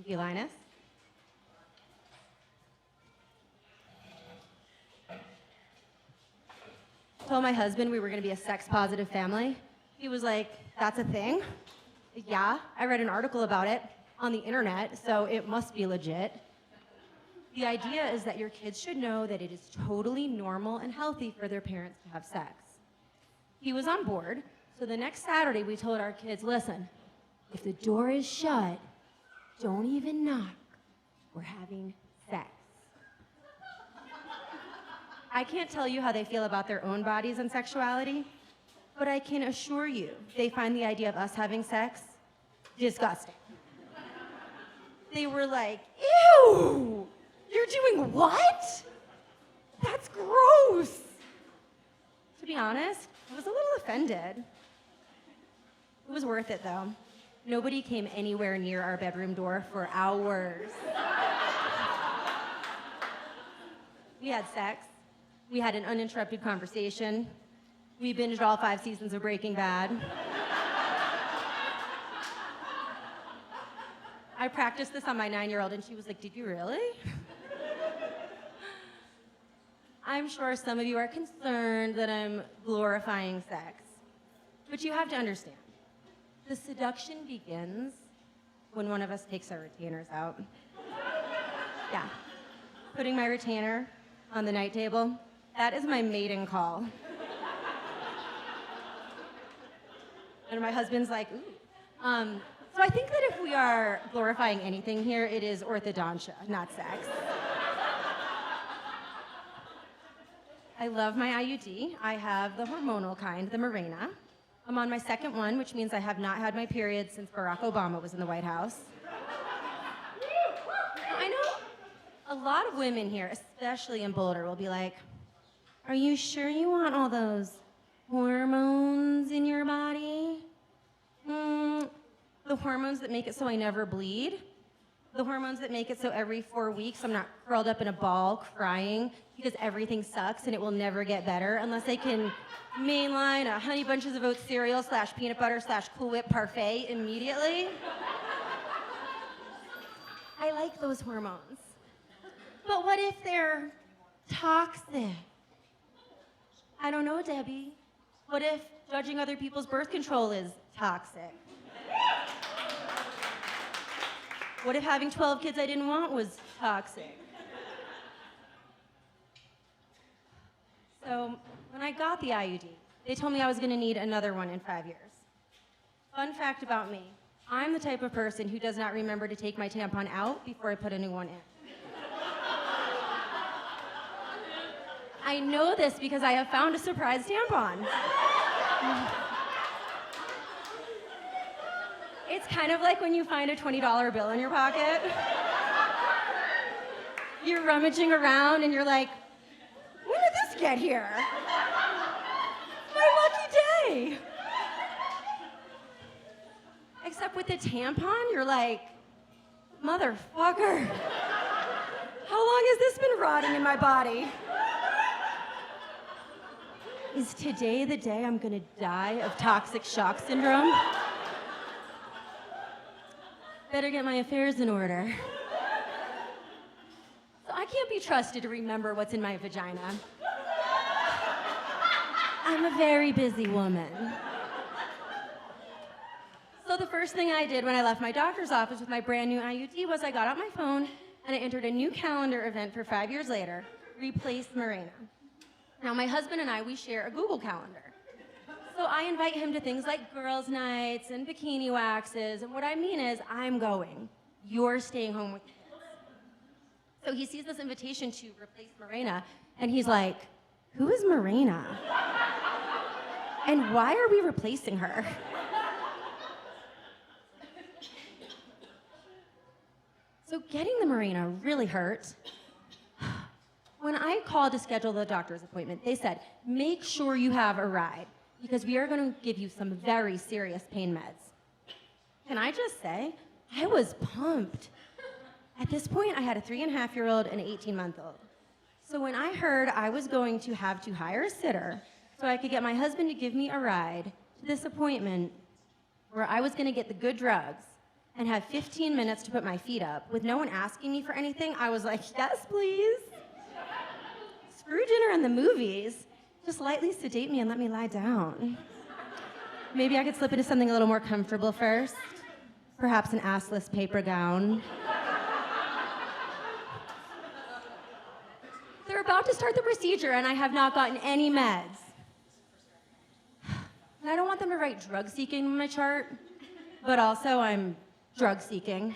Thank you, Linus. Told my husband we were going to be a sex-positive family. He was like, that's a thing? Yeah, I read an article about it on the internet, so it must be legit. The idea is that your kids should know that it is totally normal and healthy for their parents to have sex. He was on board, so the next Saturday we told our kids, listen, if the door is shut, don't even knock. We're having sex. I can't tell you how they feel about their own bodies and sexuality, but I can assure you they find the idea of us having sex disgusting. They were like, ew, you're doing what? That's gross. To be honest, I was a little offended. It was worth it though. Nobody came anywhere near our bedroom door for hours. We had sex. We had an uninterrupted conversation. We binged all 5 seasons of Breaking Bad. I practiced this on my 9-year-old and she was like, did you really? I'm sure some of you are concerned that I'm glorifying sex, but you have to understand, the seduction begins when one of us takes our retainers out. Yeah, putting my retainer on the night table, that is my mating call. And my husband's like, ooh. So I think that if we are glorifying anything here, it is orthodontia, not sex. I love my IUD. I have the hormonal kind, the Mirena. I'm on my 2nd one, which means I have not had my period since Barack Obama was in the White House. I know a lot of women here, especially in Boulder, will be like, are you sure you want all those hormones in your body? The hormones that make it so I never bleed? The hormones that make it so every 4 weeks I'm not curled up in a ball crying because everything sucks and it will never get better unless I can mainline a Honey Bunches of Oats cereal / peanut butter / Cool Whip parfait immediately? I like those hormones. But what if they're toxic? I don't know, Debbie. What if judging other people's birth control is toxic? What if having 12 kids I didn't want was toxic? So when I got the IUD, they told me I was gonna need another one in 5 years. Fun fact about me, I'm the type of person who does not remember to take my tampon out before I put a new one in. I know this because I have found a surprise tampon. It's kind of like when you find a $20 bill in your pocket. You're rummaging around and you're like, when did this get here? My lucky day. Except with the tampon, you're like, motherfucker. How long has this been rotting in my body? Is today the day I'm gonna die of toxic shock syndrome? Better get my affairs in order. So I can't be trusted to remember what's in my vagina. I'm a very busy woman. So the first thing I did when I left my doctor's office with my brand new IUD was I got out my phone and I entered a new calendar event for 5 years later, replace Mirena. Now my husband and I, we share a Google Calendar. So I invite him to things like girls' nights and bikini waxes, and what I mean is, I'm going. You're staying home with the kids. So he sees this invitation to replace Mirena, and he's like, who is Mirena? And why are we replacing her? So getting the Mirena really hurt. When I called to schedule the doctor's appointment, they said, make sure you have a ride, because we are going to give you some very serious pain meds. Can I just say, I was pumped. At this point, I had a 3.5-year-old and an 18-month-old. So when I heard I was going to have to hire a sitter so I could get my husband to give me a ride to this appointment where I was going to get the good drugs, and have 15 minutes to put my feet up with no one asking me for anything, I was like, yes, please. Screw dinner and the movies. Just lightly sedate me and let me lie down. Maybe I could slip into something a little more comfortable first. Perhaps an assless paper gown. They're about to start the procedure and I have not gotten any meds. And I don't want them to write drug seeking on my chart, but also I'm drug seeking.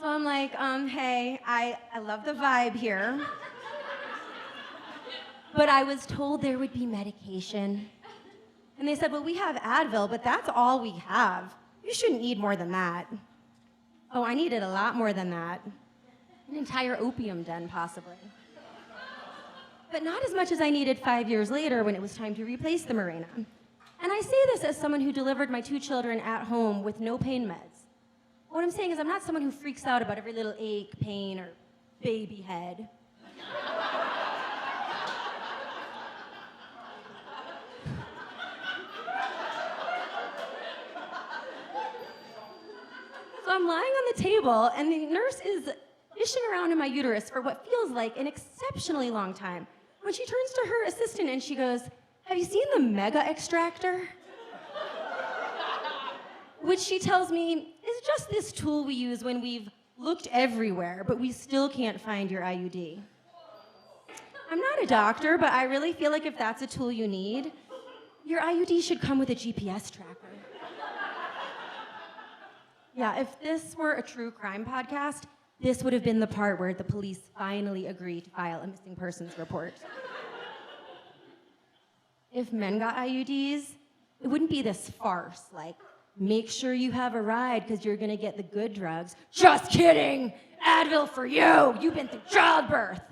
So I'm like, hey, I love the vibe here. But I was told there would be medication. And they said, well, we have Advil, but that's all we have. You shouldn't need more than that. Oh, I needed a lot more than that. An entire opium den, possibly. But not as much as I needed 5 years later when it was time to replace the Mirena. And I say this as someone who delivered my 2 children at home with no pain meds. What I'm saying is I'm not someone who freaks out about every little ache, pain, or baby head. So I'm lying on the table, and the nurse is fishing around in my uterus for what feels like an exceptionally long time. When she turns to her assistant and she goes, have you seen the mega extractor? Which she tells me is just this tool we use when we've looked everywhere, but we still can't find your IUD. I'm not a doctor, but I really feel like if that's a tool you need, your IUD should come with a GPS tracker. Yeah, if this were a true crime podcast, this would have been the part where the police finally agreed to file a missing persons report. If men got IUDs, it wouldn't be this farce, like, make sure you have a ride because you're gonna get the good drugs. Just kidding! Advil for you! You've been through childbirth!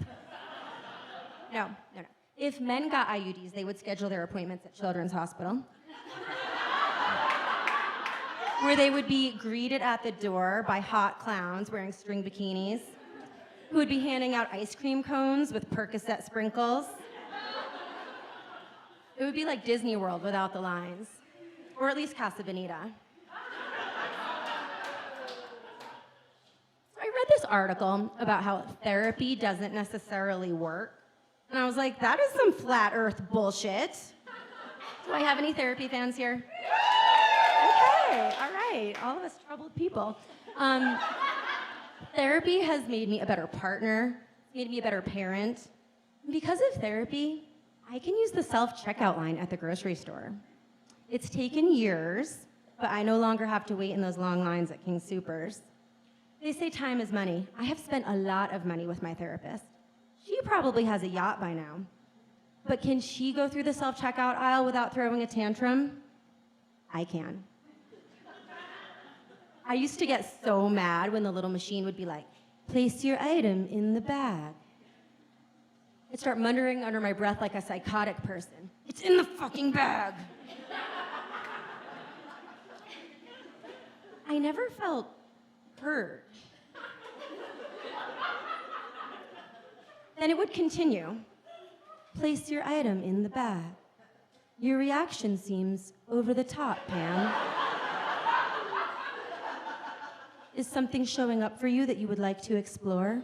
No. If men got IUDs, they would schedule their appointments at Children's Hospital, where they would be greeted at the door by hot clowns wearing string bikinis, who would be handing out ice cream cones with Percocet sprinkles. It would be like Disney World without the lines, or at least Casa Bonita. So I read this article about how therapy doesn't necessarily work, and I was like, that is some flat earth bullshit. Do I have any therapy fans here? Okay, all right, all of us troubled people. Therapy has made me a better partner, made me a better parent. And because of therapy, I can use the self-checkout line at the grocery store. It's taken years, but I no longer have to wait in those long lines at King Soopers. They say time is money. I have spent a lot of money with my therapist. She probably has a yacht by now. But can she go through the self-checkout aisle without throwing a tantrum? I can. I used to get so mad when the little machine would be like, place your item in the bag. I'd start muttering under my breath like a psychotic person. It's in the fucking bag. I never felt heard. Then it would continue. Place your item in the bag. Your reaction seems over the top, Pam. Is something showing up for you that you would like to explore?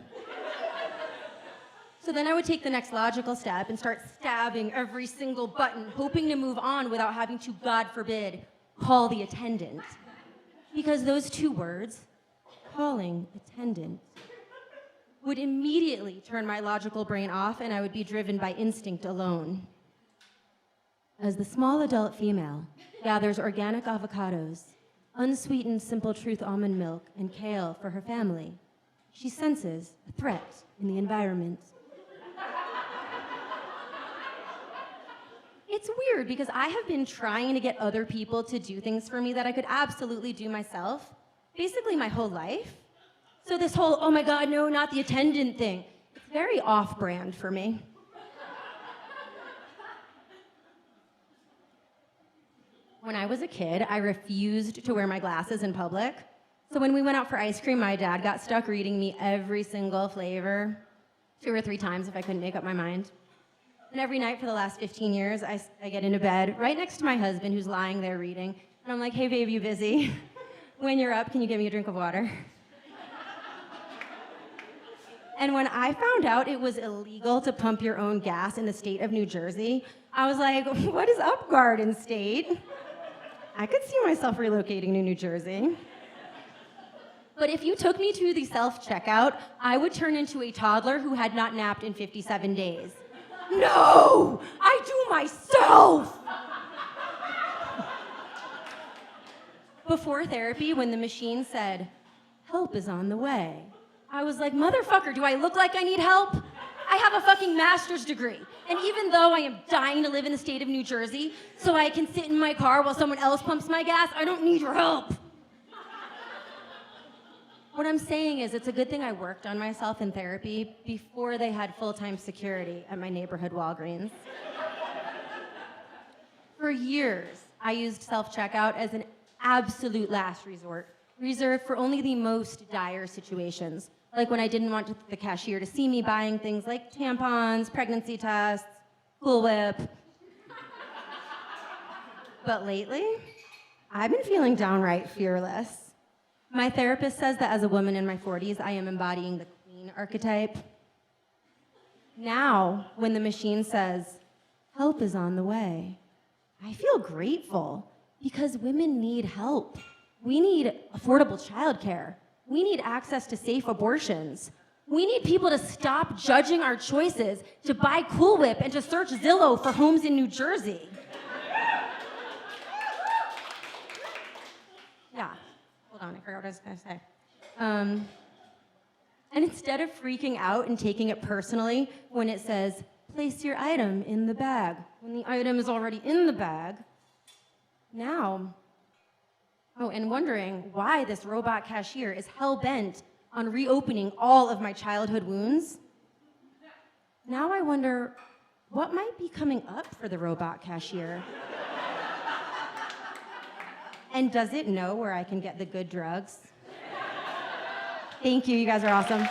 So then I would take the next logical step and start stabbing every single button, hoping to move on without having to, God forbid, call the attendant. Because those 2 words, calling attendant, would immediately turn my logical brain off and I would be driven by instinct alone. As the small adult female gathers organic avocados, unsweetened Simple Truth almond milk, and kale for her family, she senses a threat in the environment. It's weird because I have been trying to get other people to do things for me that I could absolutely do myself, basically my whole life. So this whole, oh my God, no, not the attendant thing, it's very off-brand for me. When I was a kid, I refused to wear my glasses in public. So when we went out for ice cream, my dad got stuck reading me every single flavor 2 or 3 times if I couldn't make up my mind. And every night for the last 15 years, I get into bed right next to my husband who's lying there reading. And I'm like, hey, babe, you busy? When you're up, can you get me a drink of water? And when I found out it was illegal to pump your own gas in the state of New Jersey, I was like, what is up, Garden State? I could see myself relocating to New Jersey. But if you took me to the self-checkout, I would turn into a toddler who had not napped in 57 days. No! I do myself! Before therapy, when the machine said, help is on the way, I was like, motherfucker, do I look like I need help? I have a fucking master's degree. And even though I am dying to live in the state of New Jersey so I can sit in my car while someone else pumps my gas, I don't need your help. What I'm saying is, it's a good thing I worked on myself in therapy before they had full-time security at my neighborhood Walgreens. For years, I used self-checkout as an absolute last resort, reserved for only the most dire situations, like when I didn't want the cashier to see me buying things like tampons, pregnancy tests, Cool Whip. But lately, I've been feeling downright fearless. My therapist says that as a woman in my 40s, I am embodying the queen archetype. Now, when the machine says, help is on the way, I feel grateful because women need help. We need affordable childcare. We need access to safe abortions. We need people to stop judging our choices to buy Cool Whip and to search Zillow for homes in New Jersey. Yeah, hold on, I forgot what I was gonna say. And instead of freaking out and taking it personally when it says, place your item in the bag, when the item is already in the bag, now, and wondering why this robot cashier is hell-bent on reopening all of my childhood wounds. Now I wonder, what might be coming up for the robot cashier? And does it know where I can get the good drugs? Thank you, you guys are awesome.